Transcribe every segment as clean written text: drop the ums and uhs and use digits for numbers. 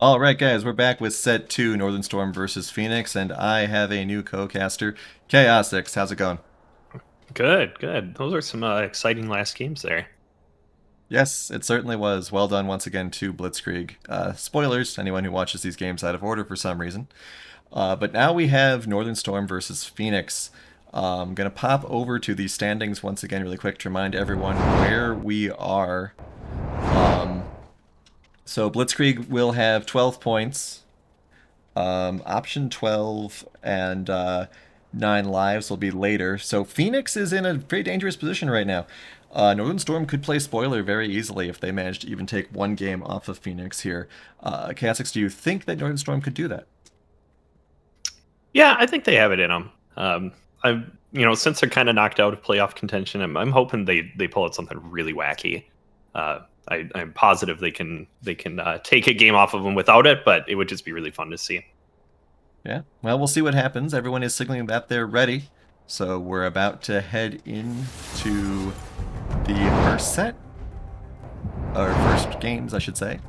All right, guys, we're back with set two, Northern Storm versus Phoenix, and I have a new co-caster, Chaosix. How's it going? Good, good. Those are some exciting last games there. Yes, it certainly was. Well done once again to Blitzkrieg. Spoilers to anyone who watches these games out of order for some reason. But now we have Northern Storm versus Phoenix. I'm going to pop over to the standings once again really quick to remind everyone where we are. Um, so Blitzkrieg will have 12 points. Option 12 and 9 lives will be later. So Phoenix is in a very dangerous position right now. Northern Storm could play spoiler very easily if they manage to even take one game off of Phoenix here. Kha'Zix, do you think that Northern Storm could do that? Yeah, I think they have it in them. I'm, since they're kind of knocked out of playoff contention, I'm hoping they pull out something really wacky. I'm positive they can take a game off of them without it, but it would just be really fun to see. Yeah, well, we'll see what happens. Everyone is signaling that they're ready. So we're about to head into the first set, or first games, I should say.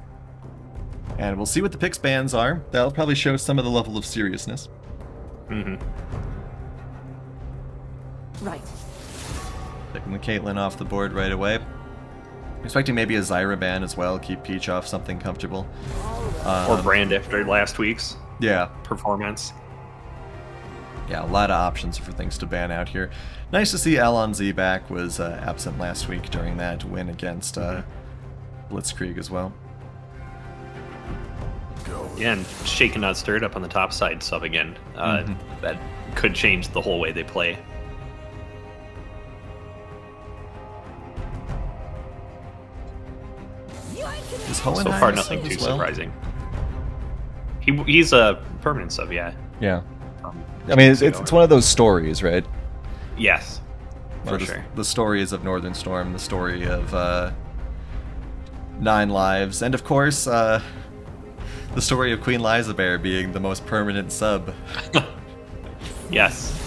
And we'll see what the picks bands are. That'll probably show some of the level of seriousness. Hmm. Right. Taking the Caitlyn off the board right away. Expecting maybe a Zyra ban as well, keep Peach off something comfortable. Or Brand after last week's Yeah, performance. yeah, a lot of options for things to ban out here. Nice to see Alonz back, was absent last week during that win against Blitzkrieg as well. Yeah, and shaken not stirred up on the top side sub again. That could change the whole way they play. Is So Hohenheim far, a nothing sub too as well? surprising. He's a permanent sub, yeah. Yeah. Um, I mean, so- it's one of those stories, right? Yes, for the, sure. The stories of Northern Storm, the story of 9 lives, and of course, the story of Queen Lizabear being the most permanent sub. Yes.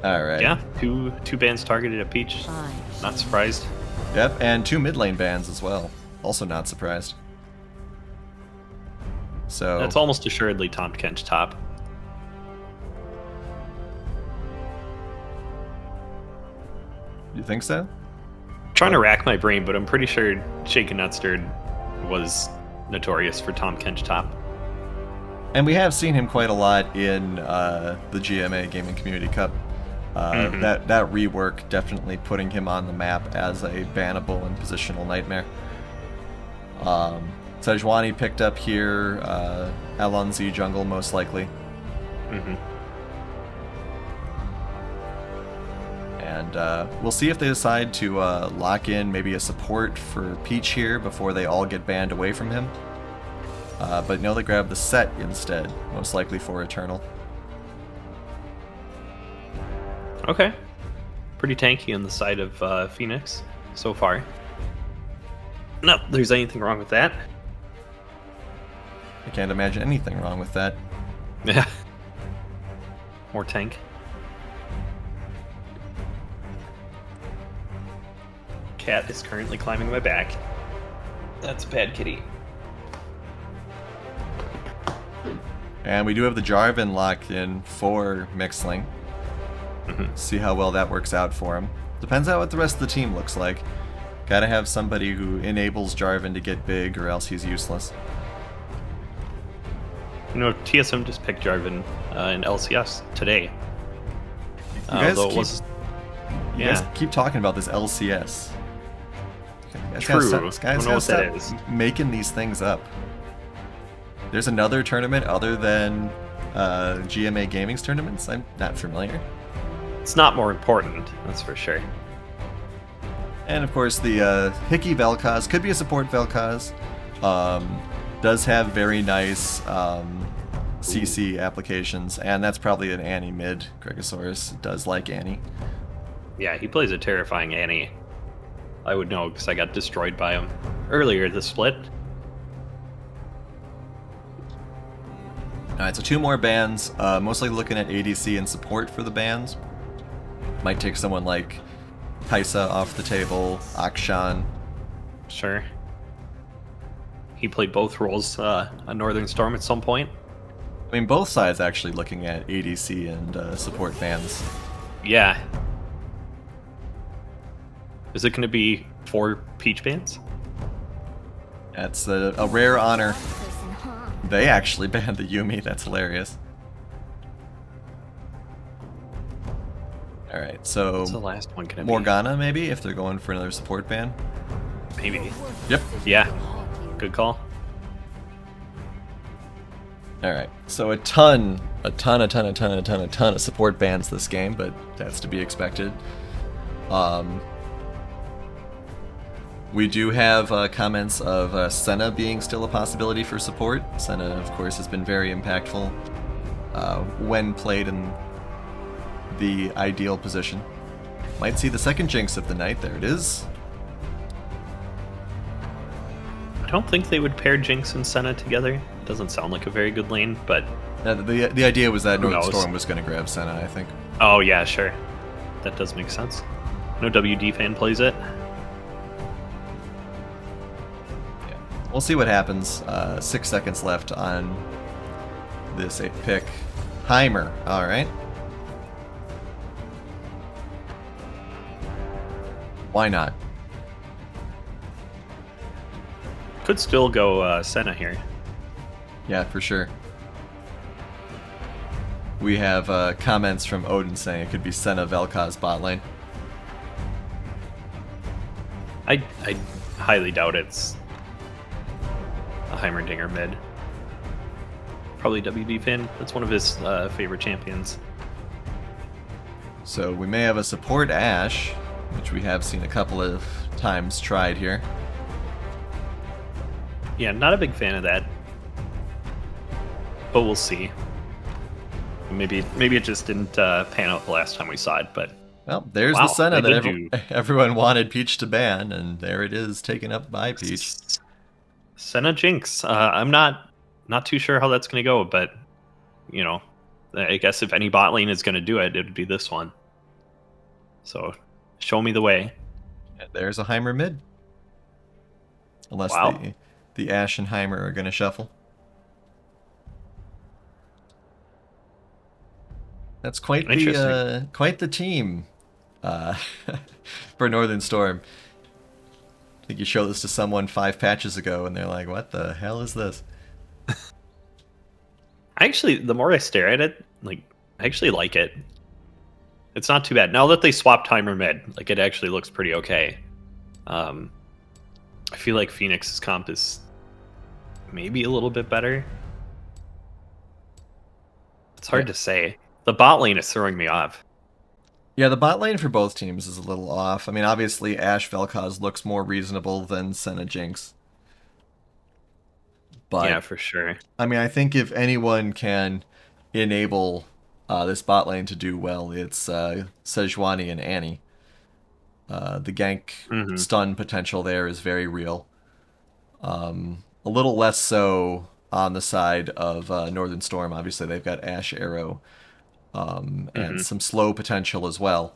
Alright. Yeah, two bands targeted at Peach. Fine. Not surprised. Yep, and 2 mid lane bans as well. Also not surprised. So That's almost assuredly Tom Kench top. you think so? Trying to rack my brain, but I'm pretty sure Shaken Not Stirred was notorious for Tom Kench top. And we have seen him quite a lot in the GMA Gaming Community Cup. That rework definitely putting him on the map as a bannable and positional nightmare. Sejuani picked up here, Alonz jungle most likely. Hmm. And we'll see if they decide to lock in maybe a support for Peach here before they all get banned away from him. But no, they grab the set instead, most likely for Eternal. Okay. Pretty tanky on the side of Phoenix so far. No, there's anything wrong with that. I can't imagine anything wrong with that. Yeah. More tank. Cat is currently climbing my back. That's a bad kitty. And we do have the Jarvan locked in for Mixling. See how well that works out for him. Depends on what the rest of the team looks like. Gotta have somebody who enables Jarvan to get big or else he's useless. You know, TSM just picked Jarvan in LCS today. You guys, Although it keep, was, you yeah, guys keep talking about this LCS. You guys true. gotta stop, guys Don't know what that gotta is. stop making these things up. There's another tournament other than GMA Gaming's tournaments? I'm not familiar. It's not more important, that's for sure. And of course, the Hickey Vel'Koz could be a support Vel'Koz. Does have very nice CC applications, and that's probably an Annie mid. Gregosaurus does like Annie. Yeah, he plays a terrifying Annie. I would know because I got destroyed by him earlier this split. Alright, so 2 more bans. Mostly looking at ADC and support for the bans. Might take someone like Kaisa off the table, Akshan. Sure. He played both roles on Northern Storm at some point. I mean, both sides actually looking at ADC and support bans. Yeah. Is it going to be 4 Peach bans? That's a rare honor. They actually banned the Yumi. That's hilarious. All right, so What's the last one going to be? Morgana maybe if they're going for another support ban. Maybe. Yep. Yeah. Good call. All right, so a ton of support bans this game, but that's to be expected. We do have comments of Senna being still a possibility for support. Senna, of course, has been very impactful when played in the ideal position. Might see the second Jinx of the night. There it is. I don't think they would pair Jinx and Senna together. Doesn't sound like a very good lane, but The idea was that Who Northern knows? Storm was going to grab Senna, I think. oh yeah, sure. That does make sense. No WD fan plays it. Yeah. We'll see what happens. 6 seconds left on this pick. Heimer, alright. Why not? Could still go Senna here. Yeah, for sure. We have comments from Odin saying it could be Senna Vel'Koz bot lane. I highly doubt it's a Heimerdinger mid. Probably WD fan. That's one of his favorite champions. So we may have a support Ashe, which we have seen a couple of times tried here. Yeah, not a big fan of that. But we'll see. Maybe it just didn't pan out the last time we saw it, but Well, there's wow, the Senna they that did everyone wanted Peach to ban, and there it is, taken up by Peach. Senna Jinx. I'm not too sure how that's going to go, but you know, I guess if any bot lane is going to do it, it would be this one. So, show me the way. And there's a Heimer mid. Unless Wow. the Ashe and Heimer are going to shuffle. That's quite the team for Northern Storm. I think you showed this to someone 5 patches ago, and they're like, "What the hell is this?" Actually, the more I stare at it, like I actually like it. It's not too bad. Now that they swapped Heimer mid, like it actually looks pretty okay. I feel like Phoenix's comp is maybe a little bit better. It's hard to say. The bot lane is throwing me off. Yeah, the bot lane for both teams is a little off. I mean, obviously, Ashe Vel'Koz looks more reasonable than Senna Jinx. But, Yeah, for sure. I mean, I think if anyone can enable this bot lane to do well, it's Sejuani and Annie. The gank Hmm. stun potential there is very real. A little less so on the side of Northern Storm. Obviously, they've got Ashe Arrow and Hmm. some slow potential as well.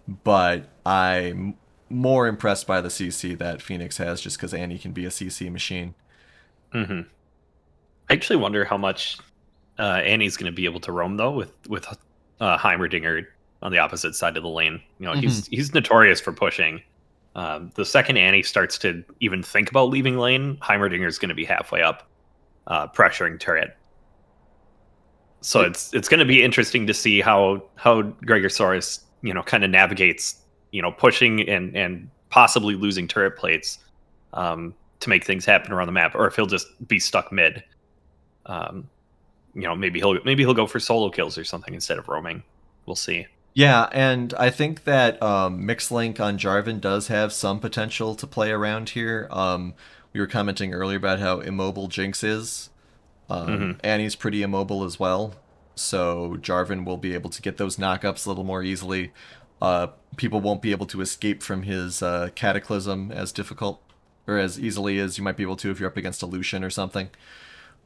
But I'm more impressed by the CC that Phoenix has just because Annie can be a CC machine. Hmm. I actually wonder how much Annie's going to be able to roam though with Heimerdinger on the opposite side of the lane. You know, he's notorious for pushing. The second Annie starts to even think about leaving lane, Heimerdinger's going to be halfway up, pressuring turret. So it's going to be interesting to see how Gregosaurus kind of navigates pushing and possibly losing turret plates to make things happen around the map, or if he'll just be stuck mid. Um, maybe he'll go for solo kills or something instead of roaming. We'll see. Yeah, and I think that Mixlink on Jarvan does have some potential to play around here. We were commenting earlier about how immobile Jinx is. Hmm. Annie's pretty immobile as well, so Jarvan will be able to get those knockups a little more easily. People won't be able to escape from his Cataclysm as difficult or as easily as you might be able to if you're up against a Lucian or something.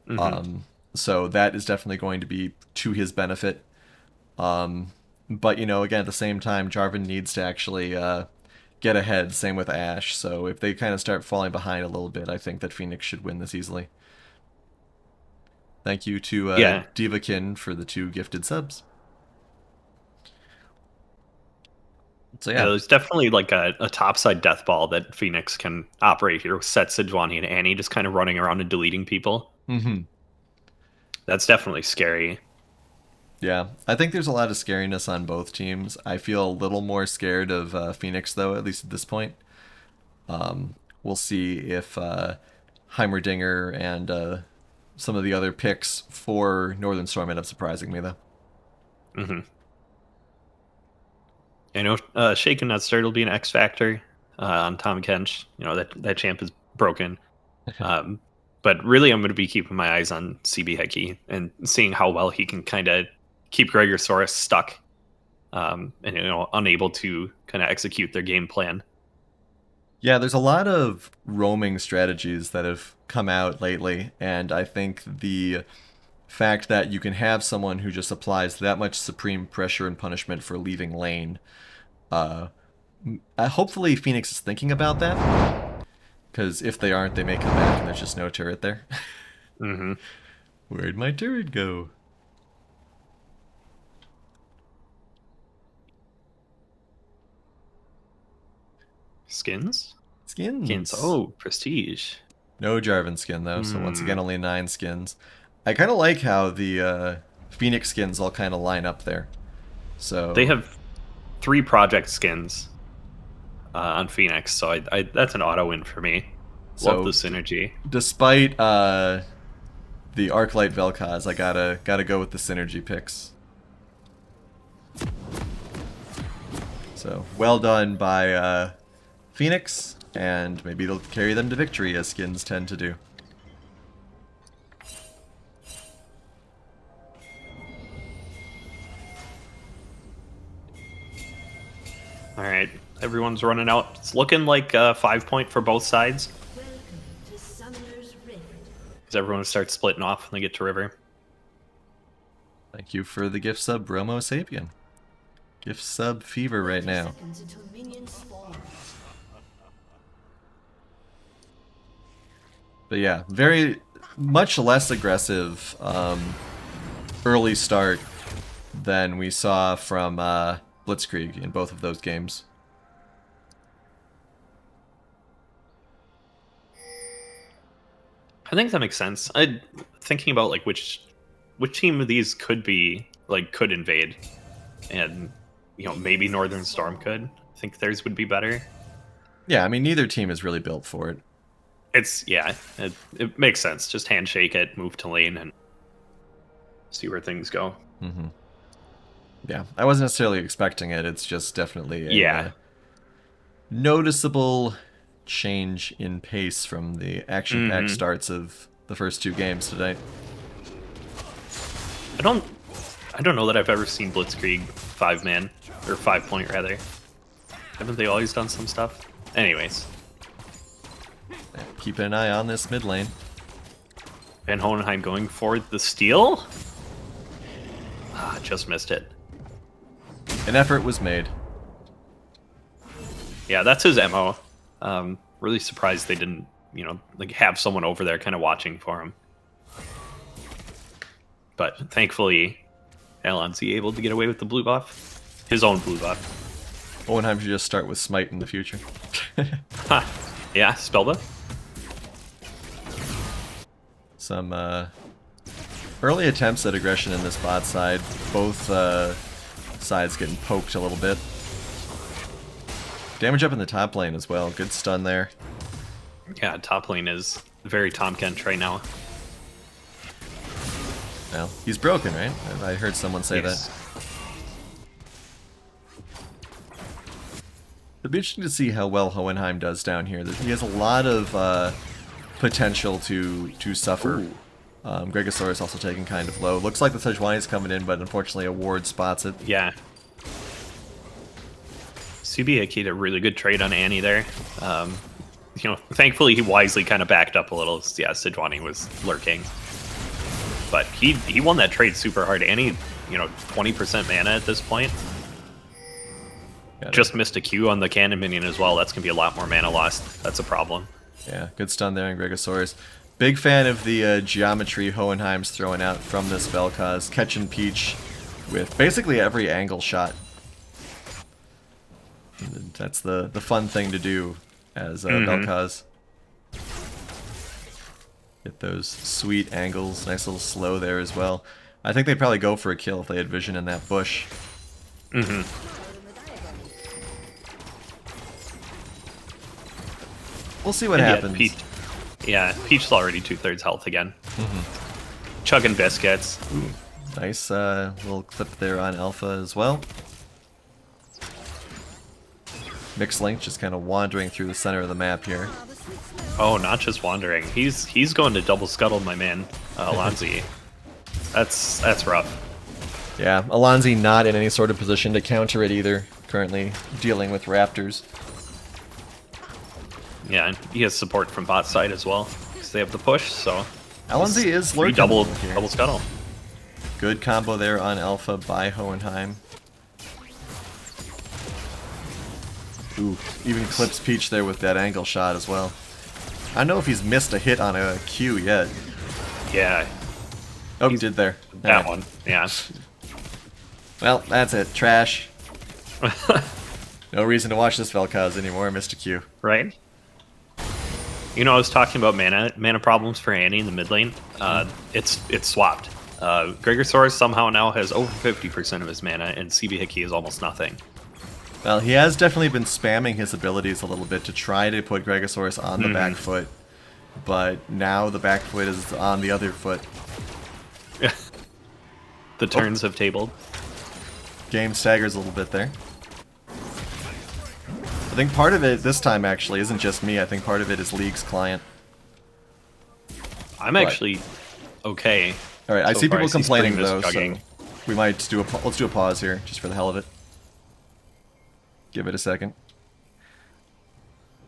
Hmm. So that is definitely going to be to his benefit. But again, at the same time, Jarvan needs to actually get ahead. Same with Ash. So if they kind of start falling behind a little bit, I think that Phoenix should win this easily. Thank you to Yeah. Divakin for the 2 gifted subs. So Yeah, yeah. there's definitely like a topside death ball that Phoenix can operate here with Set, Sejuani, and Annie just kind of running around and deleting people. Hmm. That's definitely scary. Yeah, I think there's a lot of scariness on both teams. I feel a little more scared of Phoenix, though, at least at this point. We'll see if Heimerdinger and some of the other picks for Northern Storm end up surprising me, though. Hmm. I know Shaken Not Stirred will be an X factor on Tom Kench. You know, that champ is broken. Um, but really, I'm going to be keeping my eyes on CB Hickey and seeing how well he can kind of keep Gregosaurus stuck and, you know, unable to kind of execute their game plan. Yeah, there's a lot of roaming strategies that have come out lately, and I think the fact that you can have someone who just applies that much supreme pressure and punishment for leaving lane. Uh, Hopefully, Phoenix is thinking about that, because if they aren't, they may come back and there's just no turret there. Hmm. Where'd my turret go? Skins? Skins. Skins. Oh, prestige. No Jarvan skin though, so once Hmm. again only 9 skins. I kind of like how the Phoenix skins all kind of line up there. They So have 3 project skins on Phoenix, so I that's an auto win for me. Love the so synergy. despite the Arclight Vel'Koz, I gotta go with the synergy picks. So well done by Phoenix, and maybe it'll carry them to victory as skins tend to do. All right, everyone's running out. It's looking like 5 point for both sides. Welcome to Summoner's Rift. As everyone starts splitting off when they get to River. Thank you for the gift sub, Bromo Sapien. Gift sub fever right 30 now. seconds until minions spawn. But yeah, very much less aggressive early start than we saw from Blitzkrieg in both of those games. I think that makes sense. I thinking about like which team of these could invade, and you know maybe Northern Storm could. I think theirs would be better. Yeah, I mean, neither team is really built for it. It makes sense. Just handshake it, move to lane, and see where things go. Hmm. Yeah, I wasn't necessarily expecting it. It's just definitely a Yeah. noticeable change in pace from the action-packed Hmm. starts of the first 2 games today. I don't. I don't know that I've ever seen Blitzkrieg 5-man or 5 point rather. Haven't they always done some stuff? Anyways, Yeah, keeping an eye on this mid lane. Van Hohenheim going for the steal. Just missed it. An effort was made. Yeah, that's his MO. Really surprised they didn't, like have someone over there kind of watching for him. But thankfully, Alonzi able to get away with the blue buff, his own blue buff. Hohenheim should just start with Smite in the future. Ha! Yeah, Spellbook. Some early attempts at aggression in this bot side. Both sides getting poked a little bit. Damage up in the top lane as well. Good stun there. Yeah, top lane is very Tom Kent right now. Well, he's broken, right? I heard someone say Yes. that. It'd be interesting to see how well Hohenheim does down here. He has a lot of potential to suffer. Ooh. Gregosaurus also taking kind of low. Looks like the Sejuani is coming in, but unfortunately a ward spots it. Yeah. Subi did a really good trade on Annie there. Thankfully he wisely kind of backed up a little. Yeah, Sejuani was lurking. But he won that trade super hard. Annie, 20% mana at this point. just missed a Q on the cannon minion as well. That's going to be a lot more mana lost. That's a problem. Yeah, good stun there in Gregosaurus. Big fan of the geometry Hohenheim's throwing out from this Vel'Koz, catching Peach with basically every angle shot. And that's the fun thing to do as Vel'Koz. Get those sweet angles, nice little slow there as well. I think they'd probably go for a kill if they had vision in that bush. We'll see what happens. Peach's already 2/3 health again. Chugging biscuits. Ooh, nice little clip there on Alpha as well. Mixed Link just kind of wandering through the center of the map here. Oh, not just wandering. He's going to double scuttle my man, Alonzi. That's rough. Yeah, Alonzi not in any sort of position to counter it either. Currently dealing with Raptors. Yeah, and he has support from bot side as well, because they have the push, so... Alonzi is lurking double here. double scuttle. Good combo there on Alpha by Hohenheim. Ooh, even clips Peach there with that angle shot as well. I don't know if he's missed a hit on a Q yet. Yeah. Oh, he did there. That one, yeah. Well, that's it. Trash. No reason to watch this Vel'Koz anymore. Missed a Q. Right? You know, I was talking about mana problems for Annie in the mid lane. It's swapped. Gregosaurus somehow now has over 50% of his mana, and CB Hickey is almost nothing. Well, he has definitely been spamming his abilities a little bit to try to put Gregosaurus on the back foot, but now the back foot is on the other foot. The turns have tabled. Game staggers a little bit there. I think part of it this time actually isn't just me. I think part of it is League's client. I'm actually okay. All right, I so see far. people complaining though, so chugging. we might do let's do a pause here just for the hell of it. Give it a second.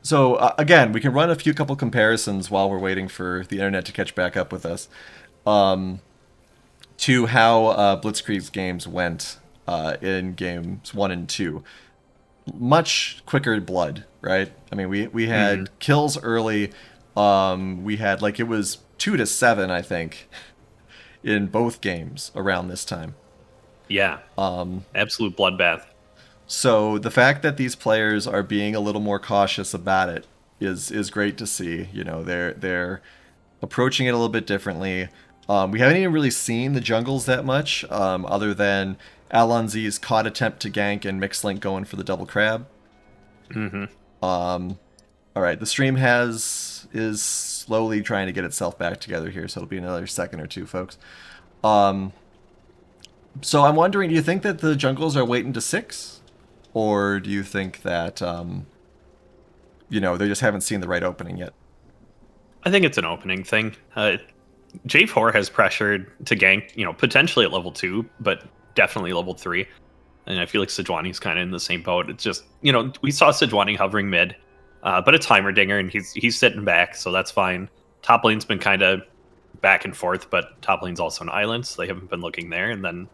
So again, we can run a couple comparisons while we're waiting for the internet to catch back up with us, to how Blitzkrieg's games went in games 1 and 2. Much quicker blood, right? I mean, we had kills early. We had like it was 2-7, I think, in both games around this time. Yeah. Absolute bloodbath. So the fact that these players are being a little more cautious about it is great to see. You know, they're approaching it a little bit differently. We haven't even really seen the jungles that much, other than Alonzi's caught attempt to gank and Mixlink going for the double crab. All right, the stream is slowly trying to get itself back together here, so it'll be another second or two, folks. So I'm wondering, do you think that the jungles are waiting to 6? Or do you think that, you know, they just haven't seen the right opening yet? I think it's an opening thing. J4 has pressured to gank, you know, potentially at level 2, but definitely level 3. And I feel like Sejuani's kind of in the same boat. It's just, you know, we saw Sejuani hovering mid, but it's Heimerdinger, and he's sitting back, so that's fine. Top lane's been kind of back and forth, but top lane's also an island, so they haven't been looking there. And then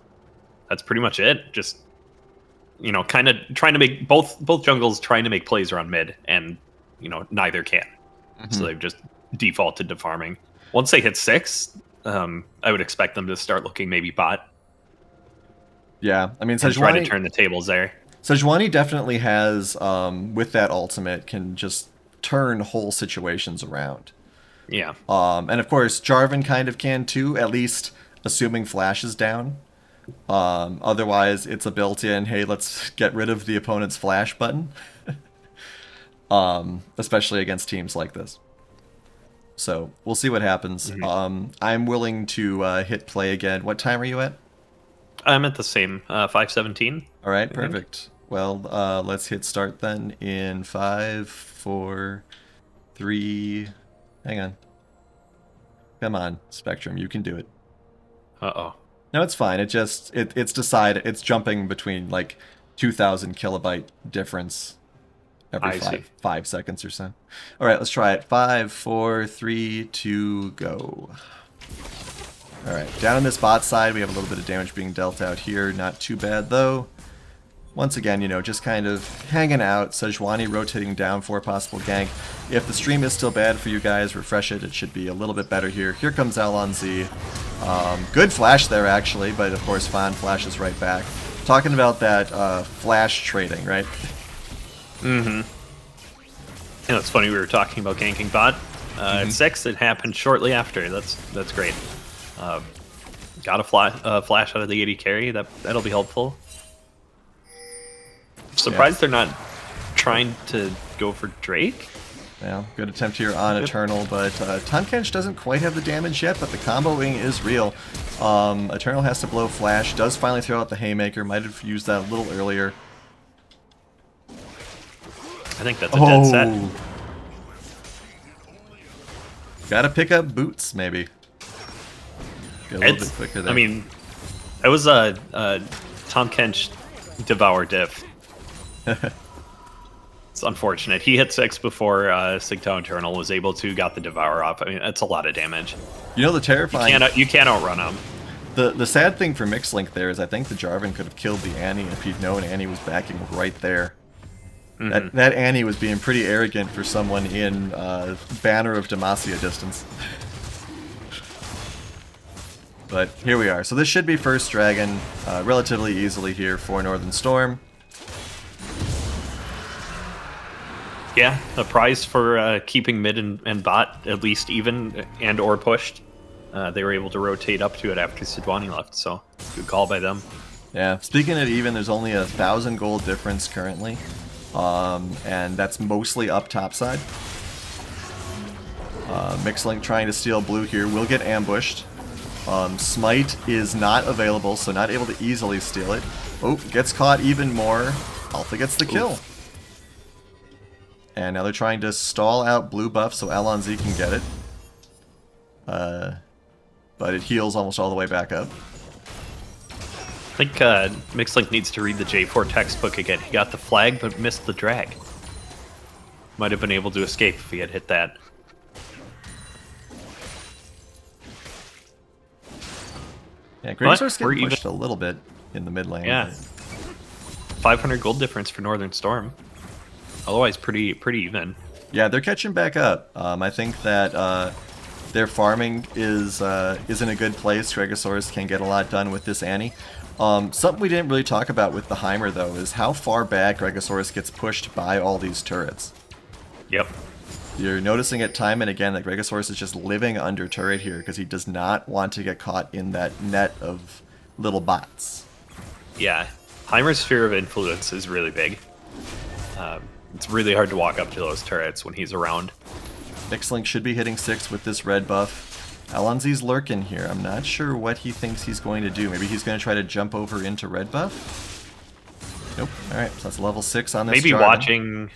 that's pretty much it. Just, you know, kind of trying to make both jungles trying to make plays around mid, and, you know, neither can. So they've just defaulted to farming. Once they hit 6, I would expect them to start looking maybe bot. Yeah, I mean, Sejuani, try to turn the tables there. Sejuani definitely has, with that ultimate, can just turn whole situations around. Yeah. And of course, Jarvan kind of can too, at least assuming Flash is down. Otherwise, it's a built-in, hey, let's get rid of the opponent's Flash button. Especially against teams like this. So, we'll see what happens. I'm willing to hit play again. What time are you at? I'm at the same, 5:17. All right, perfect. Well, let's hit start then in 5, 4, 3... Hang on. Come on, Spectrum, you can do it. Uh-oh. No, it's fine. It's jumping between like 2,000 kilobyte difference every 5 seconds or so. All right, let's try it. 5, 4, 3, 2, go. All right, down on this bot side, we have a little bit of damage being dealt out here. Not too bad though. once again, you know, just kind of hanging out. Sejuani rotating down for a possible gank. If the stream is still bad for you guys, refresh it. It should be a little bit better here. Here comes Alonzi. Good flash there, actually, but of course, Fawn flashes right back. Talking about that flash trading, right? Mm-hmm. You know, it's funny, we were talking about ganking bot. At 6, it happened shortly after. That's great. Got a flash out of the AD carry. That'll be helpful. Surprised they're not trying to go for Drake. Yeah, good attempt here on Eternal, but Tahm Kench doesn't quite have the damage yet, but the comboing is real. Eternal has to blow flash, does finally throw out the Haymaker, might have used that a little earlier. I think that's a dead set. Gotta pick up boots, maybe. Get a little bit quicker there. I mean, it was a Tahm Kench Devour diff. It's unfortunate. He hit 6 before Sigtao Eternal was able to, got the Devour off. I mean, that's a lot of damage. You know the terrifying... You can't outrun him. The sad thing for Mixlink there is I think the Jarvan could have killed the Annie if he'd known Annie was backing right there. That Annie was being pretty arrogant for someone in Banner of Demacia distance. But here we are. So this should be first dragon relatively easily here for Northern Storm. Yeah, a prize for keeping mid and bot at least even and or pushed. They were able to rotate up to it after Sejuani left, so good call by them. Yeah, speaking of even, there's only 1,000 gold difference currently. And that's mostly up top side. Mixlink trying to steal blue here will get ambushed. Smite is not available, so not able to easily steal it. Oh, gets caught even more. Alpha gets the kill. And now they're trying to stall out blue buff so Alonzi can get it. But it heals almost all the way back up. I think Mixlink needs to read the J4 textbook again. He got the flag but missed the drag. Might have been able to escape if he had hit that. Yeah, Greater's getting pushed a little bit in the mid lane. Yeah. 500 gold difference for Northern Storm. Otherwise, pretty even. Yeah, they're catching back up. I think that their farming is in a good place. Gregosaurus can get a lot done with this Annie. Something we didn't really talk about with the Heimer, though, is how far back Gregosaurus gets pushed by all these turrets. Yep. You're noticing it time and again that Gregosaurus is just living under turret here because he does not want to get caught in that net of little bots. Yeah. Heimer's sphere of influence is really big. It's really hard to walk up to those turrets when he's around. Mixlink should be hitting 6 with this red buff. Alonzi's lurking here. I'm not sure what he thinks he's going to do. Maybe he's going to try to jump over into red buff? Nope. Alright, so that's level 6 on this Maybe Jarvan. watching...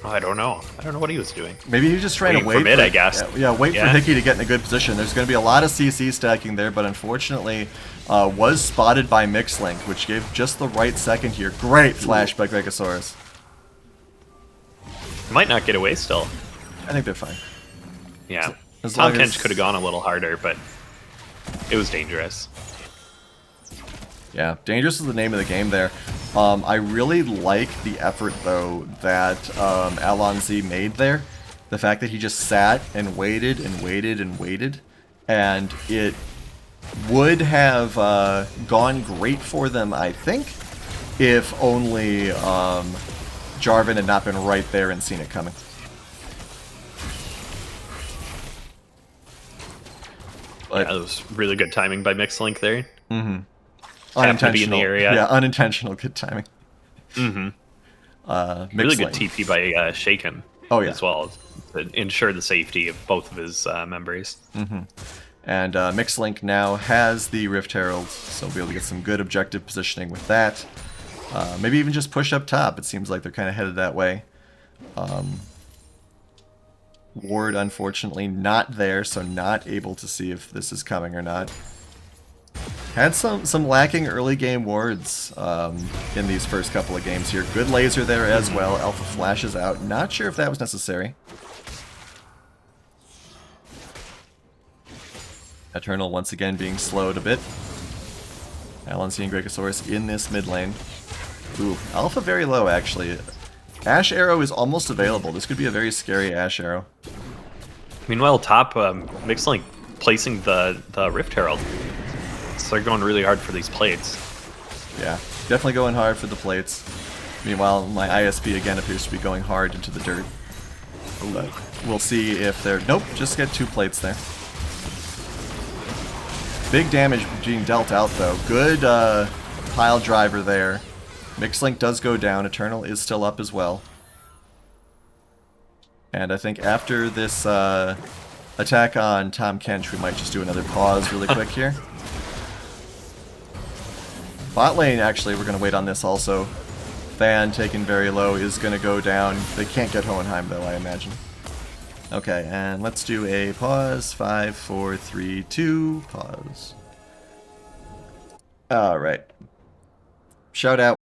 Oh, I don't know. I don't know what he was doing. Maybe he was just trying to wait for mid, I guess. Wait for Hickey to get in a good position. There's going to be a lot of CC stacking there, but unfortunately was spotted by Mixlink, which gave just the right second here. Great flash by Gregosaurus. Might not get away still. I think they're fine. Yeah. As Tahm long as- Kench could have gone a little harder, but it was dangerous. Yeah, dangerous is the name of the game there. I really like the effort, though, that Alonzi made there. The fact that he just sat and waited and waited and waited. And it would have gone great for them, I think, if only Jarvan had not been right there and seen it coming. But, Yeah, that was really good timing by Mixlink there. Mm-hmm. Happened to be in the area. Yeah, unintentional good timing. Mm-hmm. Really good TP by Shaken. Oh, yeah. As well, to ensure the safety of both of his members. Mm-hmm. And Mixlink now has the Rift Herald, so we'll be able to get some good objective positioning with that. Maybe even just push up top. It seems like they're kind of headed that way. Ward, unfortunately, not there, so not able to see if this is coming or not. Had some lacking early game wards in these first couple of games here. Good laser there as well. Alpha flashes out. Not sure if that was necessary. Eternal once again being slowed a bit. Alonzi and Gregosaurus in this mid lane. Ooh, Alpha very low, actually. Ash Arrow is almost available. This could be a very scary Ash Arrow. Meanwhile, top Mixlink placing the Rift Herald. So they're going really hard for these plates. Yeah, definitely going hard for the plates. Meanwhile, my ISP again appears to be going hard into the dirt. But we'll see if they're... Nope, just get 2 plates there. Big damage being dealt out, though. Good pile driver there. Mixlink does go down. Eternal is still up as well. And I think after this attack on Tom Kench, we might just do another pause really quick here. Bot lane, actually, we're going to wait on this also. Fan taken very low is going to go down. They can't get Hohenheim, though, I imagine. Okay, and let's do a pause. 5, 4, 3, 2, pause. Alright. Shout out